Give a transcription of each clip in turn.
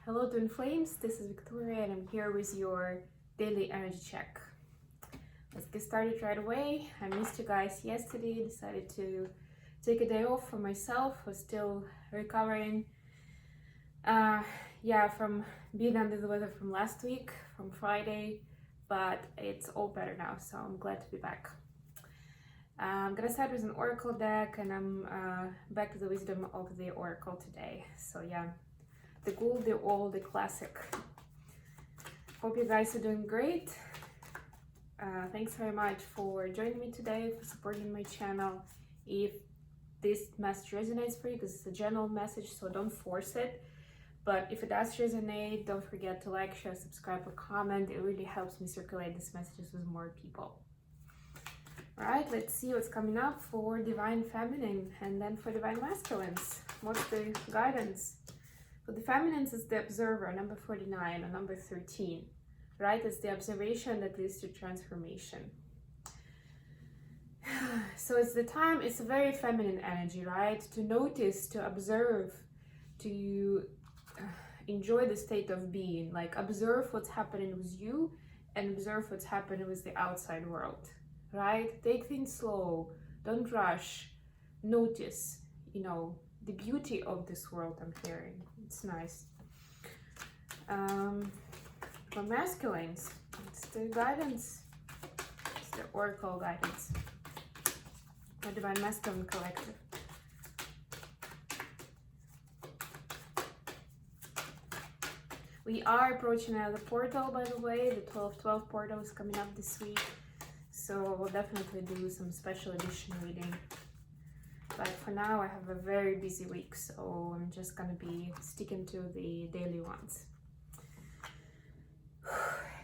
Hello Twinflames, this is Victoria and I'm here with your daily energy check. Let's get started right away. I missed you guys yesterday, decided to take a day off for myself. Was still recovering from being under the weather from last week, from Friday, but it's all better now, so I'm glad to be back. I'm gonna start with an oracle deck and I'm back to the wisdom of the oracle today. So yeah, the Gould, the Old, the Classic. Hope you guys are doing great. Thanks very much for joining me today, for supporting my channel. If this message resonates for you, because it's a general message, so don't force it. But if it does resonate, don't forget to like, share, subscribe, or comment. It really helps me circulate these messages with more people. All right, let's see what's coming up for Divine Feminine and then for Divine Masculines. What's the guidance? For the feminines, it's the Observer, number 49, or number 13, right? It's the observation that leads to transformation. So it's the time, it's a very feminine energy, right? To notice, to observe, to enjoy the state of being, like observe what's happening with you and observe what's happening with the outside world, right? Take things slow, don't rush, notice, the beauty of this world. I'm hearing it's nice. For masculines, it's the guidance, it's the oracle guidance, the Divine Masculine Collective. We are approaching another portal, by the way. The 12/12 portal is coming up this week, so we'll definitely do some special edition reading. But for now, I have a very busy week, so I'm just gonna be sticking to the daily ones.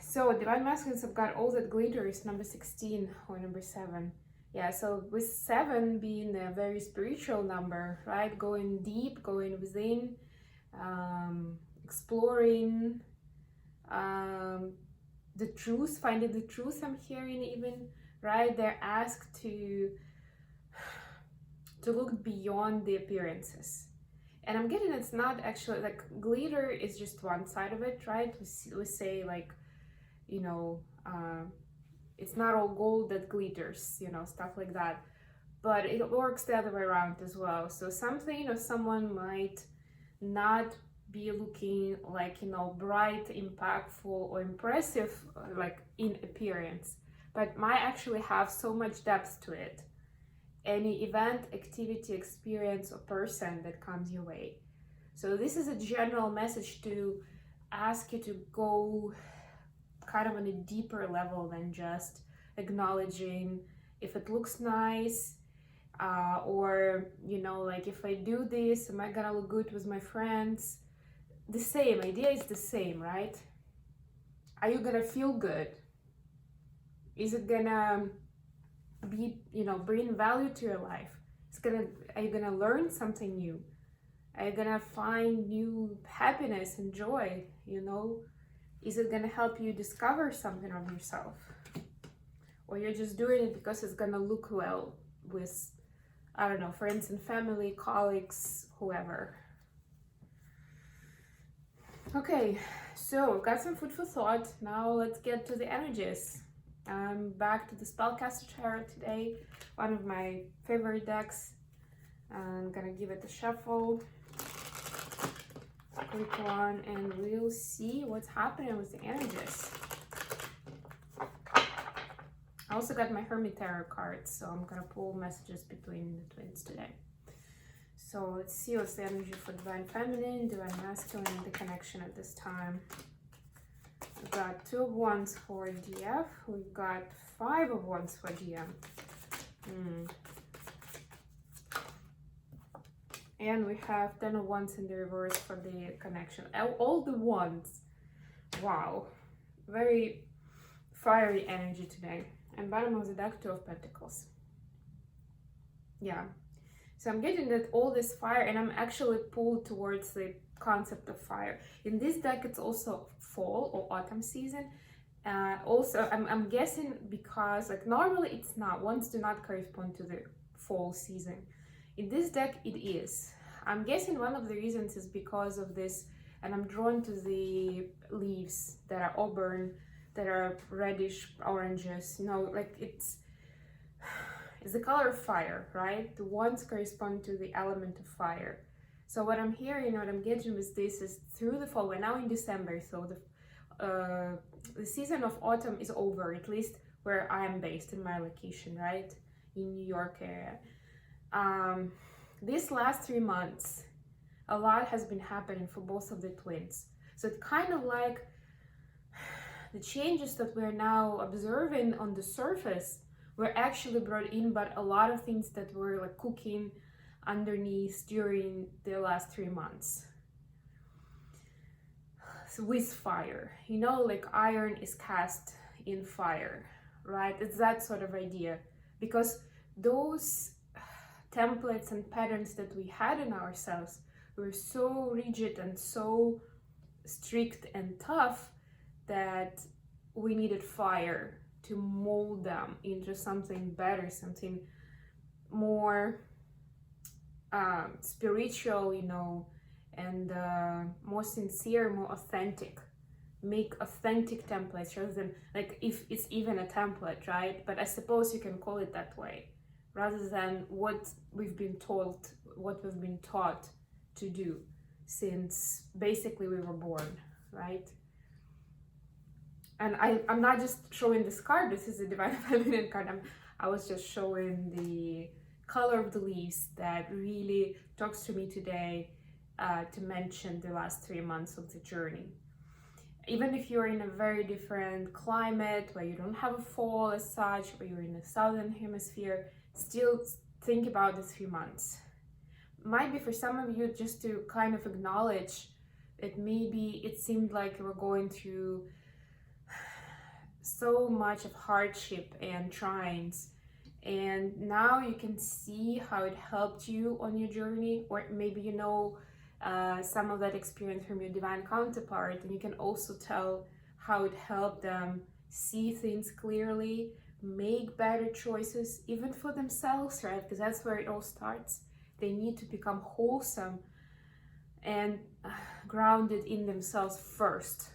So Divine Masculines have got all that glitters, number 16 or number 7. Yeah, so with 7 being a very spiritual number, right? Going deep, going within, exploring the truth, finding the truth. I'm hearing even, right? They're asked to look beyond the appearances. And I'm getting it's not actually, like, glitter is just one side of it, right? We say, like, it's not all gold that glitters, stuff like that. But it works the other way around as well. So something or someone might not be looking like, bright, impactful, or impressive, like in appearance, but might actually have so much depth to it. Any event, activity, experience, or person that comes your way. So this is a general message to ask you to go kind of on a deeper level than just acknowledging if it looks nice, or like, if I do this, am I gonna look good with my friends? The same idea is the same, right? Are you gonna feel good? Is it gonna be, bring value to your life? Are you gonna learn something new? Are you gonna find new happiness and joy? Is it gonna help you discover something of yourself? Or you're just doing it because it's gonna look well with, I don't know, friends and family, colleagues, whoever. Okay, so we've got some food for thought. Now let's get to the energies. I'm back to the Spellcaster Tarot today, one of my favorite decks. I'm gonna give it a shuffle, quick one, and we'll see what's happening with the energies. I also got my Hermit Tarot cards, so I'm gonna pull messages between the twins today. So let's see what's the energy for Divine Feminine, Divine Masculine, and the connection at this time. We've got 2 of Wands for DF. We've got 5 of Wands for DM. And we have 10 of Wands in the reverse for the connection. All the Wands. Wow. Very fiery energy today. And bottom of the deck, 2 of Pentacles. Yeah. So I'm getting that all this fire, and I'm actually pulled towards the concept of fire. In this deck, it's also fall or autumn season. Also, I'm guessing because, like, normally it's not. Wands do not correspond to the fall season. In this deck, it is. I'm guessing one of the reasons is because of this and I'm drawn to the leaves that are auburn, that are reddish oranges, you know, like it's the color of fire, right? The ones correspond to the element of fire. So what I'm hearing, what I'm getting with this is through the fall, we're now in December, so the season of autumn is over, at least where I am based in my location, right? In New York area. These last 3 months, a lot has been happening for both of the twins. So it's kind of like the changes that we're now observing on the surface were actually brought in, but a lot of things that were like cooking underneath during the last 3 months. So with fire, you know, like iron is cast in fire, right? It's that sort of idea, because those templates and patterns that we had in ourselves were so rigid and so strict and tough that we needed fire to mold them into something better, something more spiritual, you know, and more sincere, more authentic. Make authentic templates rather than, like, if it's even a template, right? But I suppose you can call it that way, rather than what we've been told, what we've been taught to do since basically we were born, right? And I'm not just showing this card, this is a Divine Feminine card. I was just showing the color of the leaves that really talks to me today, to mention the last 3 months of the journey. Even if you're in a very different climate, where you don't have a fall as such, or you're in the southern hemisphere, still think about the 3 months. Might be for some of you just to kind of acknowledge that maybe it seemed like you were going through so much of hardship and trials, and now you can see how it helped you on your journey, or maybe you know some of that experience from your divine counterpart, and you can also tell how it helped them see things clearly, make better choices, even for themselves, right? Because that's where it all starts. They need to become wholesome and grounded in themselves first.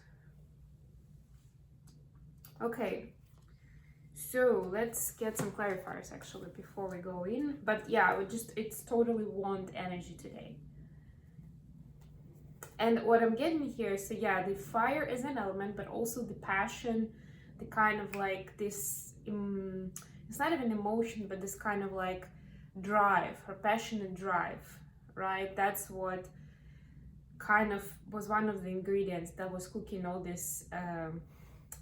Okay, so let's get some clarifiers actually before we go in. But yeah, it's totally wand energy today. And what I'm getting here, so yeah, the fire is an element, but also the passion, the kind of like this, it's not even emotion, but this kind of like drive, or passionate drive, right? That's what kind of was one of the ingredients that was cooking all this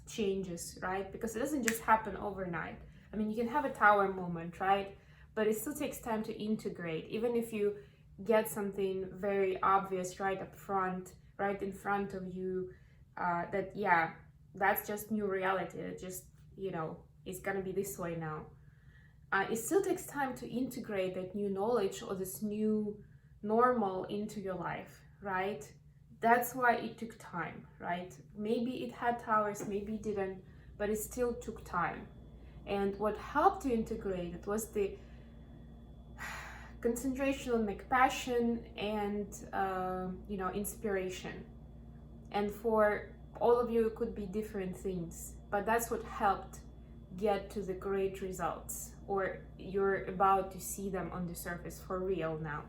changes, right? Because it doesn't just happen overnight. I mean, you can have a tower moment, right? But it still takes time to integrate. Even if you get something very obvious right up front, right in front of you, that yeah, that's just new reality. It just, you know, it's gonna be this way now. It still takes time to integrate that new knowledge or this new normal into your life, right? That's why it took time, right? Maybe it had towers, maybe it didn't, but it still took time. And what helped to integrate it was the concentration on like passion and you know, inspiration. And for all of you, it could be different things, but that's what helped get to the great results, or you're about to see them on the surface for real now.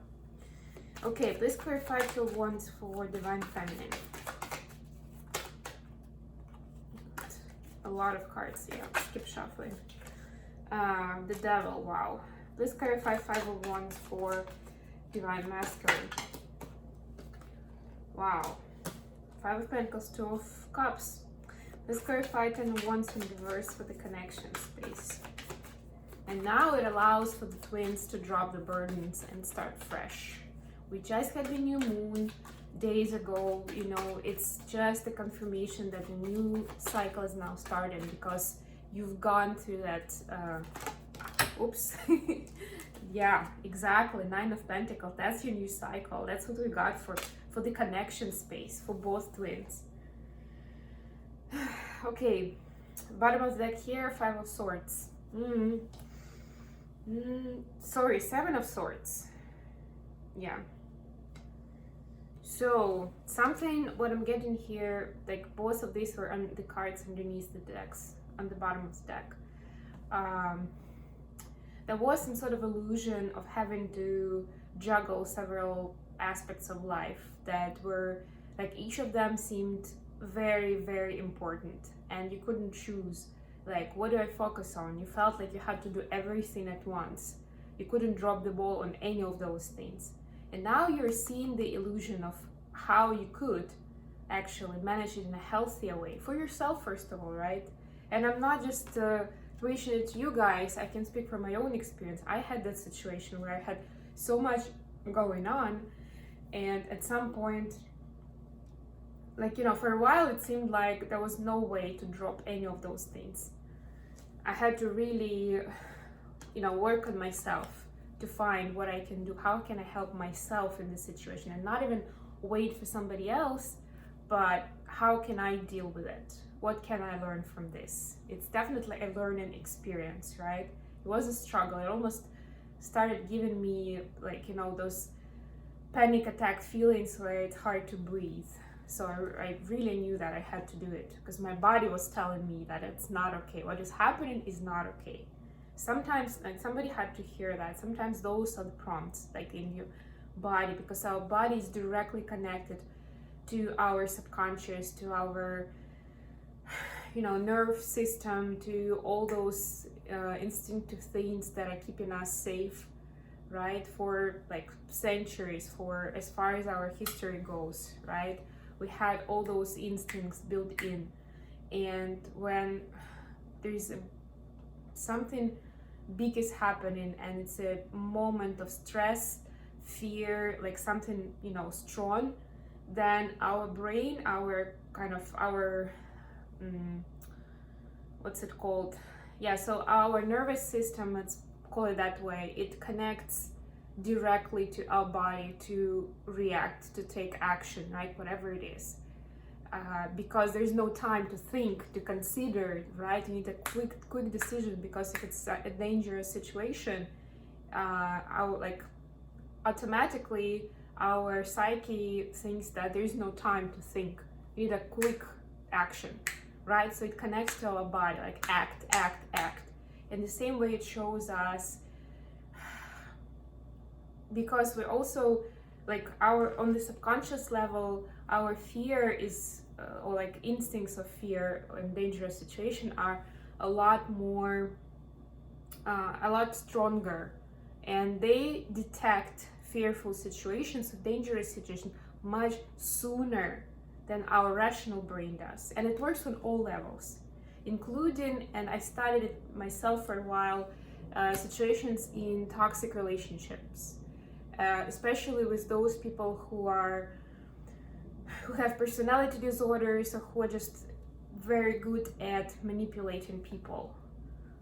Okay, please clarify your wands for Divine Feminine. A lot of cards, yeah, keep shuffling. The Devil, wow. Please clarify 5 of Wands for Divine Masculine. Wow. 5 of Pentacles, 2 of Cups. Let's clarify 10 of Wands in reverse for the connection space. And now it allows for the twins to drop the burdens and start fresh. We just had the new moon days ago, you know, it's just a confirmation that the new cycle is now starting, because you've gone through that, oops, yeah, exactly, 9 of Pentacles, that's your new cycle. That's what we got for the connection space for both twins. Okay, bottom of the deck here, 5 of Swords. Sorry, 7 of Swords. Yeah. So something, what I'm getting here, like both of these were on the cards underneath the decks, on the bottom of the deck. There was some sort of illusion of having to juggle several aspects of life that were like, each of them seemed very, very important, and you couldn't choose like, what do I focus on? You felt like you had to do everything at once. You couldn't drop the ball on any of those things. And now you're seeing the illusion of how you could actually manage it in a healthier way for yourself, first of all, right? And I'm not just preaching it to you guys. I can speak from my own experience. I had that situation where I had so much going on, and at some point, like, for a while it seemed like there was no way to drop any of those things. I had to really, work on myself to find what I can do. How can I help myself in this situation, and not even wait for somebody else, but how can I deal with it? What can I learn from this? It's definitely a learning experience, right? It was a struggle. It almost started giving me like, those panic attack feelings where it's hard to breathe. So I really knew that I had to do it, because my body was telling me that it's not okay. What is happening is not okay. Sometimes, like, somebody had to hear that. Sometimes those are the prompts, like in your body, because our body is directly connected to our subconscious, to our, nerve system, to all those instinctive things that are keeping us safe, right? For like centuries, for as far as our history goes, right? We had all those instincts built in, and when there's something big is happening and it's a moment of stress, fear, like something strong, then our brain, what's it called? Yeah, so our nervous system, let's call it that way, it connects directly to our body to react, to take action, right? Whatever it is. Because there's no time to think, to consider, right? You need a quick decision, because if it's a dangerous situation, automatically our psyche thinks that there's no time to think. You need a quick action, right? So it connects to our body, like act. And the same way it shows us, because we're also like on the subconscious level, our fear is or like instincts of fear in dangerous situation are a lot stronger, and they detect fearful situations, so dangerous situations, much sooner than our rational brain does. And it works on all levels, including, and I studied it myself for a while, situations in toxic relationships, especially with those people who have personality disorders, or who are just very good at manipulating people.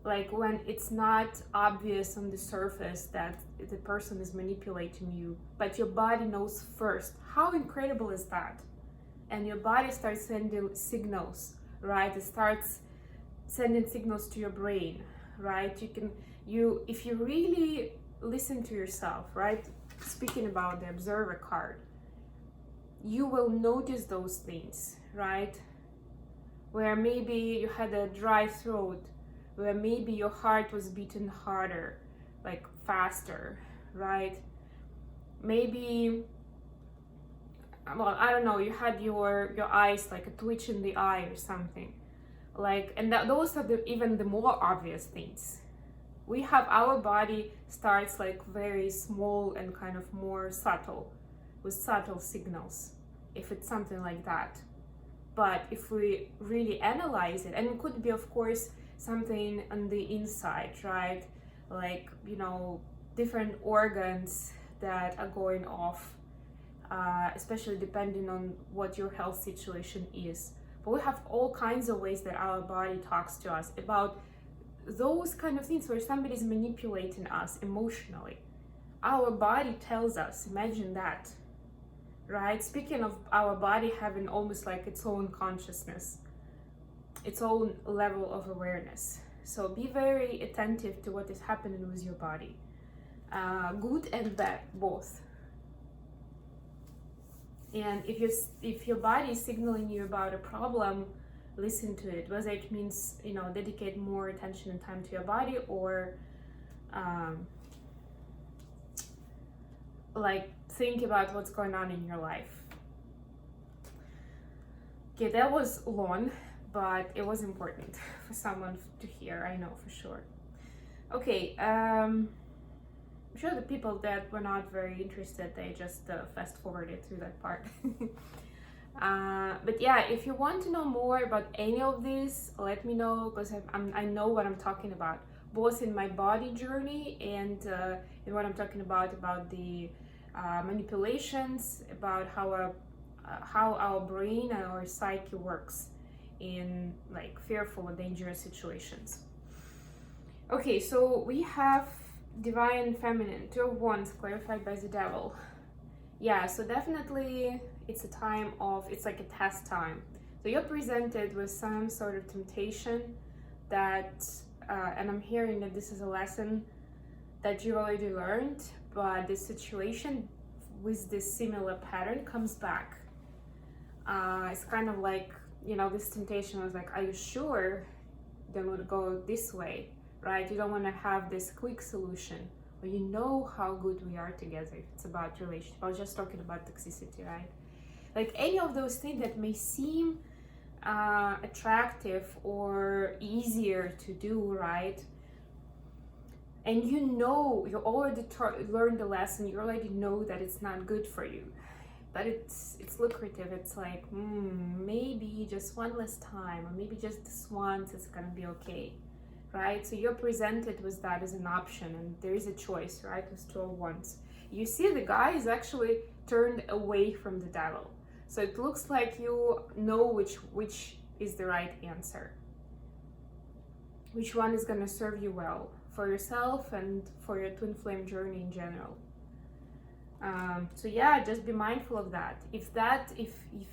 Like when it's not obvious on the surface that the person is manipulating you, but your body knows first. How incredible is that? And your body starts sending signals, right? It starts sending signals to your brain, right? If you really listen to yourself, right? Speaking about the observer card, you will notice those things, right? Where maybe you had a dry throat, where maybe your heart was beating harder, like faster, right? Maybe, well, I don't know, you had your eyes, like a twitch in the eye or something. Like, and those are even the more obvious things. Our body starts like very small and kind of more subtle, with subtle signals, if it's something like that. But if we really analyze it, and it could be, of course, something on the inside, right? Like, different organs that are going off, especially depending on what your health situation is. But we have all kinds of ways that our body talks to us about those kind of things, where somebody's manipulating us emotionally. Our body tells us, imagine that, right? Speaking of our body having almost like its own consciousness, its own level of awareness. So be very attentive to what is happening with your body, good and bad, both. And if your body is signaling you about a problem, listen to it, whether it means, you know, dedicate more attention and time to your body, or like think about what's going on in your life. Okay, that was long, but it was important for someone to hear, I know for sure. Okay, I'm sure the people that were not very interested, they just fast forwarded through that part. But yeah, if you want to know more about any of this, let me know, because I know what I'm talking about, both in my body journey and in what I'm talking about the manipulations, about how our brain and our psyche works in like fearful and dangerous situations. Okay, so we have divine feminine, 2 of Wands, clarified by the devil. Yeah, so definitely it's a time of, it's like a test time. So you're presented with some sort of temptation that, and I'm hearing that this is a lesson that you already learned, but the situation with this similar pattern comes back. It's kind of like, you know, this temptation was like, are you sure they would go this way, right? You don't want to have this quick solution, or you know how good we are together if it's about relationship. I was just talking about toxicity, right? Like any of those things that may seem attractive or easier to do, right? And you know, you already learned the lesson, you already know that it's not good for you, but it's lucrative. It's like, maybe just one last time, or maybe just this once, it's gonna be okay, right? So you're presented with that as an option, and there is a choice, right? With 2 of Wands. You see the guy is actually turned away from the devil. So it looks like you know which is the right answer. Which one is gonna serve you well, for yourself and for your twin flame journey in general. So yeah, just be mindful of that. If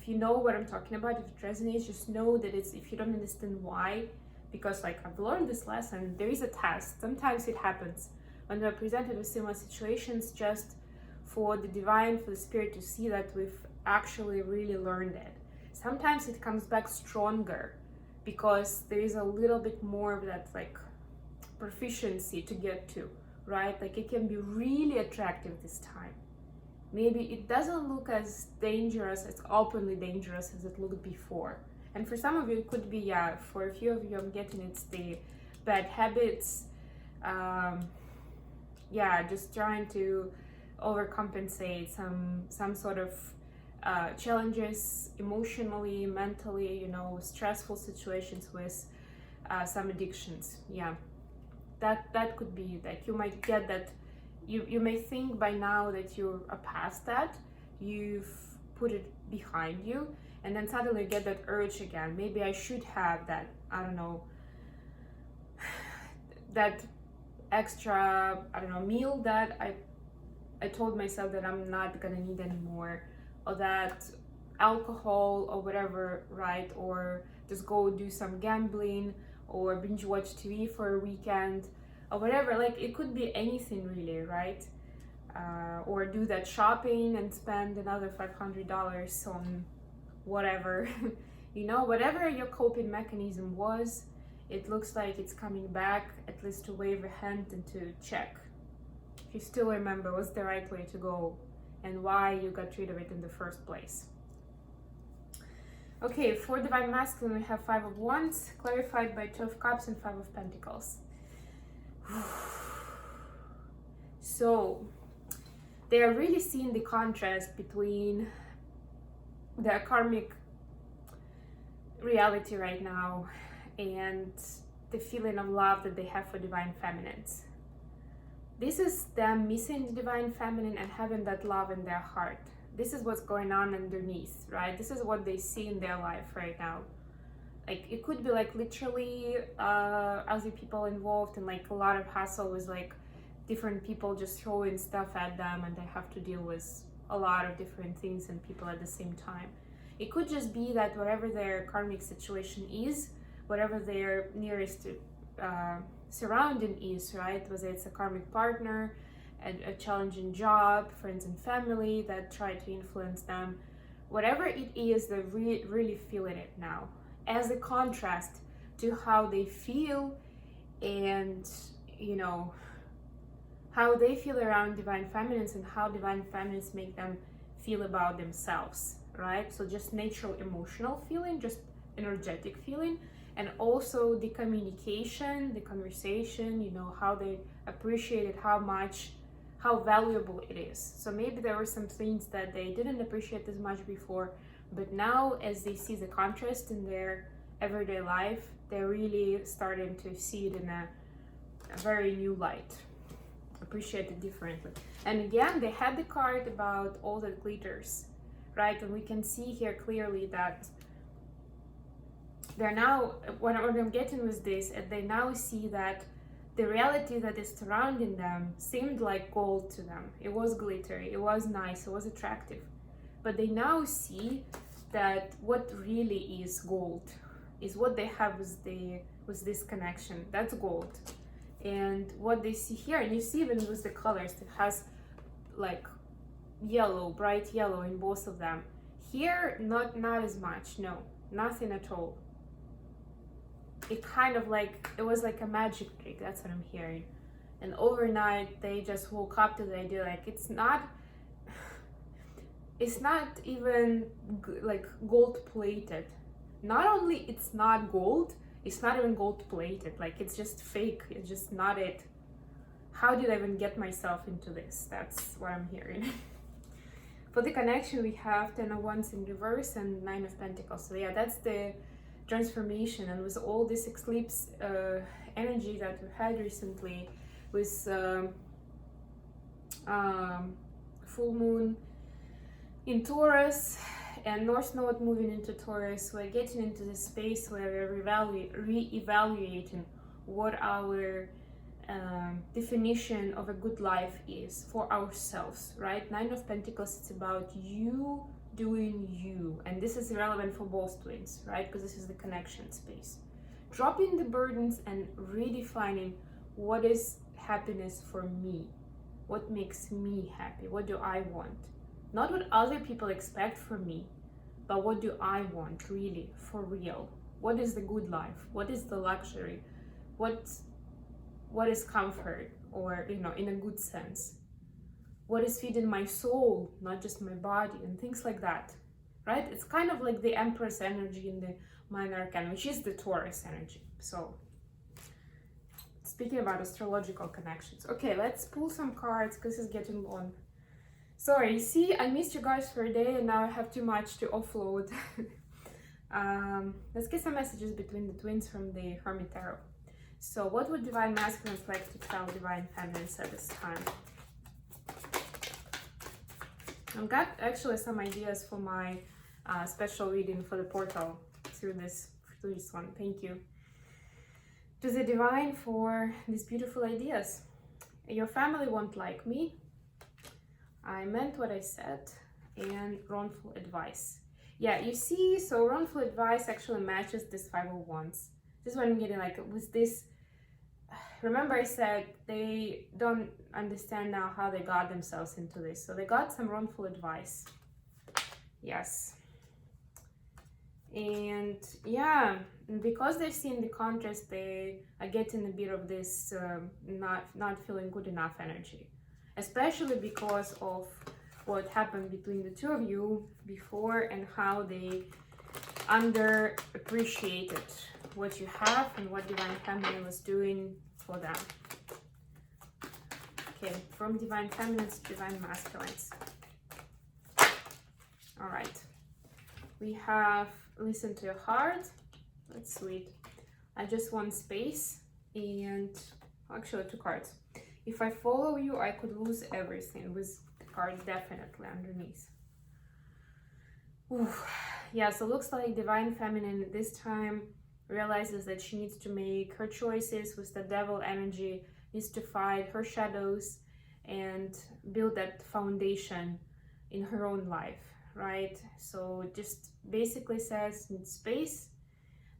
you know what I'm talking about, if it resonates, just know that it's, if you don't understand why, because like I've learned this lesson, there is a test. Sometimes it happens when we're presented with similar situations, just for the divine, for the spirit to see that we've actually really learned it. Sometimes it comes back stronger because there is a little bit more of that like proficiency to get to, right? Like it can be really attractive this time. Maybe it doesn't look as dangerous, as openly dangerous as it looked before. And for some of you, it could be, yeah, for a few of you, I'm getting it's the bad habits. Yeah, just trying to overcompensate some sort of challenges emotionally, mentally, you know, stressful situations with some addictions. Yeah, that could be that you might get that. You may think by now that you're past that, you've put it behind you, and then suddenly you get that urge again. Maybe I should have that, I don't know, that extra, I don't know, meal that I told myself that I'm not gonna need anymore, or that alcohol or whatever, right? Or just go do some gambling or binge watch TV for a weekend or whatever. Like it could be anything really, right? Or do that shopping and spend another $500 on whatever. You know, whatever your coping mechanism was, it looks like it's coming back, at least to wave a hand and to check if you still remember what's the right way to go and why you got rid of it in the first place. Okay, for Divine Masculine, we have 5 of Wands, clarified by 2 of Cups and 5 of Pentacles. So, they are really seeing the contrast between their karmic reality right now and the feeling of love that they have for Divine Feminines. This is them missing the Divine Feminine and having that love in their heart. This is what's going on underneath, right? This is what they see in their life right now. Like it could be like literally other people involved and like a lot of hassle with like different people just throwing stuff at them, and they have to deal with a lot of different things and people at the same time. It could just be that whatever their karmic situation is, whatever their nearest surrounding is, right? Whether it's a karmic partner, a challenging job, friends and family that try to influence them, whatever it is, they're really feeling it now, as a contrast to how they feel, and you know, how they feel around divine feminines and how divine feminines make them feel about themselves, right? So just natural emotional feeling, just energetic feeling, and also the communication, the conversation, you know, how they appreciated how valuable it is. So maybe there were some things that they didn't appreciate as much before, but now as they see the contrast in their everyday life, they're really starting to see it in a very new light, appreciate it differently. And again, they had the card about all that glitters, right? And we can see here clearly that they're now, what I'm getting with this, they now see that the reality that is surrounding them seemed like gold to them. It was glittery, it was nice, it was attractive. But they now see that what really is gold is what they have with this connection. That's gold. And what they see here, and you see even with the colors, it has like yellow, bright yellow in both of them. Here, not as much, no, nothing at all. It kind of like, it was like a magic trick, that's what I'm hearing. And overnight, they just woke up to the idea, like, it's not even like gold plated. Not only it's not gold, it's not even gold plated, like it's just fake, it's just not it. How did I even get myself into this? That's what I'm hearing. For the connection, we have 10 of Wands in reverse and 9 of Pentacles. So yeah, that's the transformation. And with all this eclipse energy that we had recently, with full moon in Taurus and North Node moving into Taurus, we're getting into the space where we're re-evaluating what our definition of a good life is for ourselves, right? 9 of Pentacles, it's about you doing you, and this is relevant for both twins, right? Because this is the connection space. Dropping the burdens and redefining what is happiness for me, what makes me happy, what do I want? Not what other people expect from me, but what do I want really, for real? What is the good life? What is the luxury? What is comfort, or, you know, in a good sense? What is feeding my soul, not just my body, and things like that, right? It's kind of like the Empress energy in the Minor Arcana, which is the Taurus energy. So, speaking about astrological connections. Okay, let's pull some cards, because it's getting long. Sorry, see, I missed you guys for a day, and now I have too much to offload. Let's get some messages between the twins from the Hermit Tarot. So what would Divine Masculines like to tell Divine Feminines at this time? I've got actually some ideas for my special reading for the portal through this one. Thank you to the Divine for these beautiful ideas. Your family won't like me. I meant what I said. And wrongful advice. Yeah, you see, so wrongful advice actually matches this 5 of Wands. This is what I'm getting, like, with this. Remember I said they don't understand now how they got themselves into this. So they got some wrongful advice. Yes. And yeah, because they've seen the contrast, they are getting a bit of this not feeling good enough energy. Especially because of what happened between the two of you before, and how they underappreciated what you have and what Divine Feminine was doing for them. Okay, from Divine Feminines to Divine Masculines. All right, we have listen to your heart. That's sweet. I just want space, and actually 2 cards. If I follow you, I could lose everything, with the card definitely underneath. Oof. Yeah, so looks like Divine Feminine this time realizes that she needs to make her choices with the Devil energy, needs to fight her shadows and build that foundation in her own life, right? So just basically says needs space,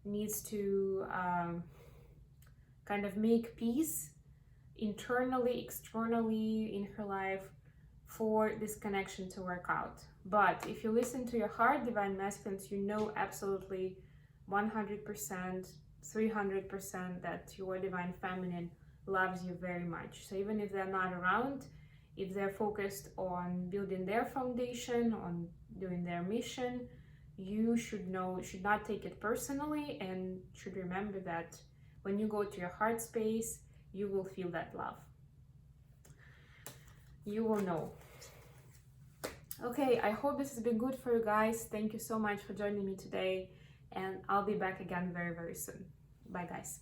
needs to kind of make peace internally, externally in her life, for this connection to work out. But if you listen to your heart, divine masculines, you know absolutely 100%, 300% that your divine feminine loves you very much. So even if they're not around, if they're focused on building their foundation, on doing their mission, you should not take it personally, and should remember that when you go to your heart space, you will feel that love. You will know. Okay, I hope this has been good for you guys. Thank you so much for joining me today, and I'll be back again very, very soon. Bye, guys.